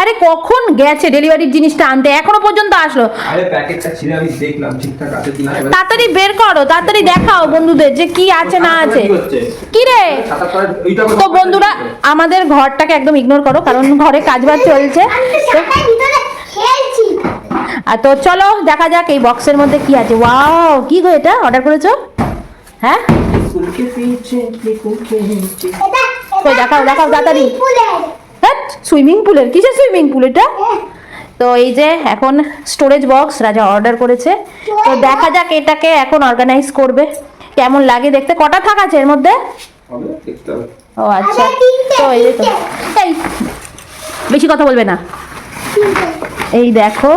আরে কখন গেছে ডেলিভারির জিনিসটা আনতে, এখনো পর্যন্ত আসলো। আরে প্যাকেটটা ছিঁড়ে আমি দেখলাম ঠিকঠাক আছে কিনা। তাড়াতাড়ি বের করো, তাড়াতাড়ি দেখাও বন্ধুদের যে কি আছে না আছে। কি রে? তো বন্ধুরা আমাদের ঘরটাকে একদম ইগনোর করো, কারণ ঘরে কাজবাজ চলছে। আর তো চলো দেখা যাক এই বক্সের মধ্যে কি আছে। ওয়াও, কি গো এটা অর্ডার করেছো? হ্যাঁ তো দেখাও দেখাও তাড়াতাড়ি। হ্যাঁ সুইমিং পুলের, কিসের সুইমিং পুল এটা? তো এই যে এখন স্টোরেজ বক্স রাজা অর্ডার করেছে, তো দেখা যাক এটাকে এখন অর্গানাইজ করবে, কেমন লাগে দেখতে। কটা থাক আছে এর মধ্যে? ও আচ্ছা, তো এই তো এই বেশি কথা বলবে না। এই দেখো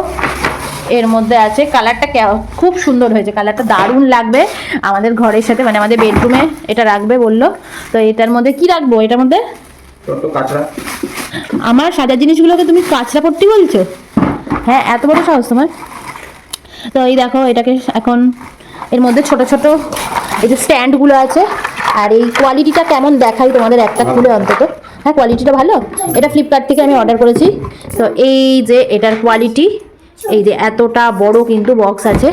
এর মধ্যে আছে, কালারটা খুব সুন্দর হয়েছে, কালারটা দারুণ লাগবে আমাদের ঘরের সাথে, মানে আমাদের বেডরুমে এটা রাখবে বললো। তো এটার মধ্যে কি রাখবো? এটার মধ্যে আমার সাজার জিনিসগুলোকে তুমি কাঁচরা পট্টি বলছো? হ্যাঁ এত বড় সাহস তোমার। তো এই দেখো এটাকে এখন এর মধ্যে ছোট ছোট এই যে স্ট্যান্ডগুলো আছে, আর এই কোয়ালিটিটা কেমন দেখাই তোমাদের একটা খুলে অন্তত। হ্যাঁ কোয়ালিটিটা ভালো, এটা ফ্লিপকার্ট থেকে আমি অর্ডার করেছি। তো এই যে এটার কোয়ালিটি, এই যে এতটা বড় কিন্তু বক্স আছে,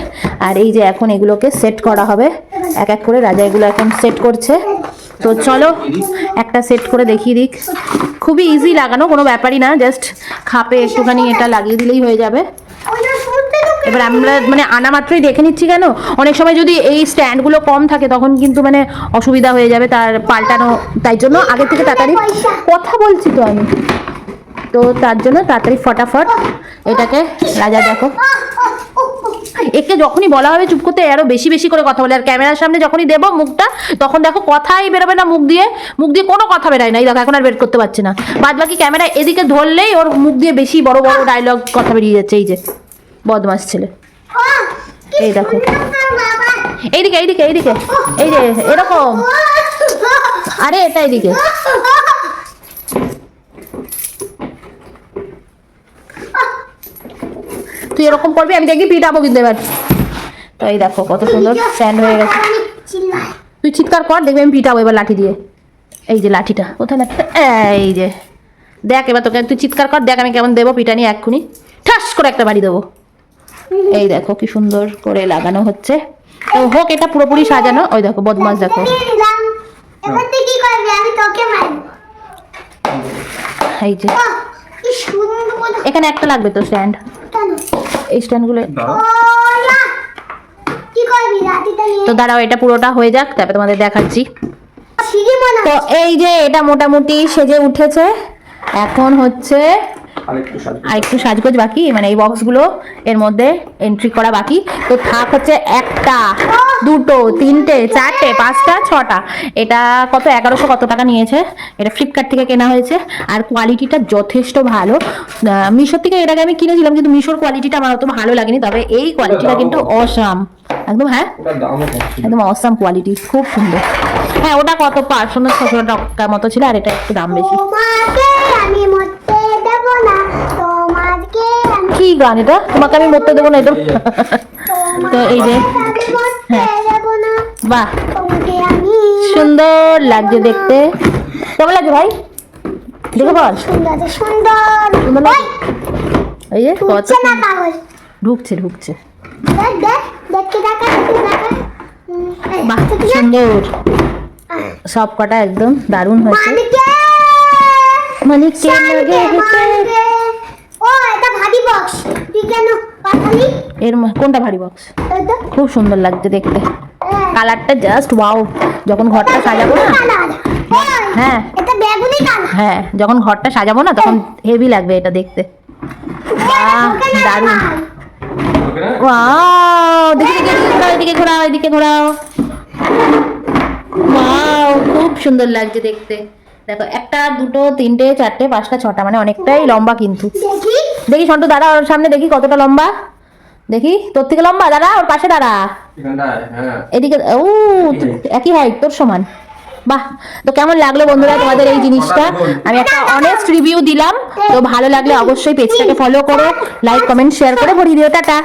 আর এই যে এখন এগুলোকে সেট করা হবে এক এক করে। রাজা এগুলো এখন সেট করছে, তো চলো একটা সেট করে দেখিয়ে দিক। খুবই ইজি লাগানো, কোনো ব্যাপারই না, জাস্ট খাপে একটুখানি এটা লাগিয়ে দিলেই হয়ে যাবে। এবার আমরা মানে আনা মাত্রই দেখে নিচ্ছি, কেন অনেক সময় যদি এই স্ট্যান্ডগুলো কম থাকে তখন কিন্তু মানে অসুবিধা হয়ে যাবে তার পাল্টানো, তাই জন্য আগে থেকে তাড়াতাড়ি কথা বলছি তো আমি, তো তার জন্য তাড়াতাড়ি ফটাফট এটাকে। রাজা দেখো একে যখনই বলা হবে চুপ করতে আরো বেশি বেশি করে কথা বলে, আর ক্যামেরার সামনে যখনই দেবো মুখটা তখন দেখো কথাই বেরোবে না মুখ দিয়ে, মুখ দিয়ে কোনো কথা বেরোয় না। এই দেখো এখন আর বের করতে পারছে না, বাদ বাকি ক্যামেরা এদিকে ধরলেই ওর মুখ দিয়ে বেশি বড় বড় ডায়লগ কথা বেরিয়ে যাচ্ছে। এই যে বদমাস ছেলে, এই দেখো এইদিকে এইদিকে এইদিকে, এই যে এরকম, আরে এটা এইদিকে। তুই এরকম করবি আমি দেখি পিটাবো কিন্তু এবার। তো এই দেখো কত সুন্দর স্ট্যান্ড হয়ে গেছে, তুই চিৎকার কর দেখবি আমি পিটাবো এবার লাঠি দিয়ে। এই যে লাঠিটা, কোথায় লাঠিটা? এই যে দেখ এবার তোকে, তুই চিৎকার কর দেখ আমি কেমন দেবো পিটানি, এক্ষুনি ঠাস করে একটা বাড়ি দেবো। এই দেখো কি সুন্দর করে লাগানো হচ্ছে, তো হোক এটা পুরোপুরি সাজানো। ওই দেখো বদমাস দেখো, এই যে এখানে একটা লাগবে তো স্ট্যান্ড, এই স্ট্যান্ডগুলো। তো দাঁড়াও এটা পুরোটা হয়ে যাক তারপরে তোমাদের দেখাচ্ছি। তো এই যে এটা মোটামুটি সেজে উঠেছে, এখন হচ্ছে আর একটু সাজগোজ বাকি, মানে এই বক্সগুলো এর মধ্যে এন্ট্রি করা বাকি। তো থাক হচ্ছে একটা, দুটো, তিনটে, চারটে, পাঁচটা, ছটা। এটা কত 1100 কত টাকা নিয়েছে, এটা ফ্লিপকার্ট থেকে কেনা হয়েছে, আর কোয়ালিটিটা যথেষ্ট ভালো। মিশোর থেকে এর আগে আমি কিনেছিলাম কিন্তু মিশোর কোয়ালিটিটা আমার অত ভালো লাগেনি, তবে এই কোয়ালিটিটা কিন্তু অসাম একদম। হ্যাঁ একদম অসাম কোয়ালিটি, খুব সুন্দর। হ্যাঁ ওটা কত 500-600 টাকার মতো ছিল, আর এটা একটু দাম বেশি। কি গান এটা? তোমাকে আমি মরতে দেবো না এটা। তো এই যে হ্যাঁ বাহ সুন্দর লাগছে দেখতে, কেমন লাগছে ভাই দেখে বল? সুন্দর, এই যে কত ঢুকছে ঢুকছে, বাহ সুন্দর সব কটা একদম দারুণ হয়েছে। মানে এর কোনটা ভারী বক্স? খুব সুন্দর লাগছে দেখতে, কালারটা জাস্ট ওয়াও। যখন ঘরটা সাজাবো না, হ্যাঁ হ্যাঁ যখন ঘরটা সাজাবো না তখন হেভি লাগবে এটা দেখতে, দারুণ। ওয়াও দেখি এদিকে ঘোরাও এদিকে ঘোরাও, ওয়াও খুব সুন্দর লাগছে দেখতে। দেখো একটা, দুটো, তিনটে, চারটে, পাঁচটা, ছটা, মানে অনেকটাই লম্বা কিন্তু। দেখি সন্টু দাঁড়া ওর সামনে দেখি কতটা লম্বা, দেখি তোর থেকে লম্বা, দাঁড়া ওর পাশে দাঁড়া, এদিকে। ও একই হাইট তোর সমান, বাহ। তো কেমন লাগলো বন্ধুরা তোমাদের এই জিনিসটা? আমি একটা অনেস্ট রিভিউ দিলাম, তো ভালো লাগলে অবশ্যই পেজটাকে ফলো করো, লাইক কমেন্ট শেয়ার করে ভরিয়ে দিও। টাটা।